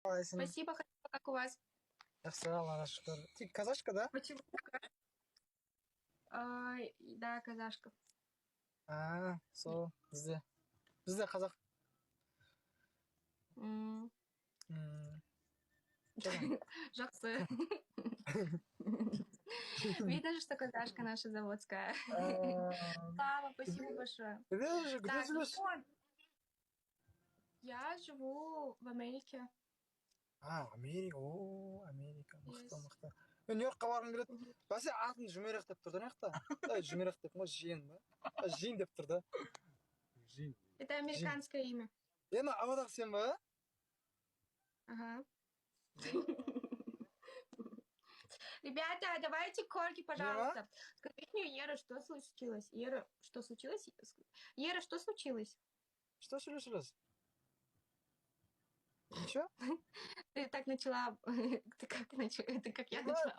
Спасибо, хорошо, как у вас? Ты казашка, да? Почему? Да, казашка. Сол, бізде қазақ. Че там? Жақсы. Видно, что казашка наша заводская. Слава, спасибо большое. Где Так, ну живешь? что? Я живу в Америке. Америка, Америка, мықты, Yes. мықты. Мен Нью-Йоркқа барғым келеді. Бәсе атын Жумерек деп тұр да мына жақта. Жумерек деп ма, жиен ба? Жиен деп тұр да. Это американское имя. Енді авадағы сен ба? Ага. Ребята, давайте корги, пожалуйста. Скажите мне, Ера, что случилось? Ера, что случилось? Ера, что случилось? Что случилось? Ничего? Ты так начала... Ты как я начала?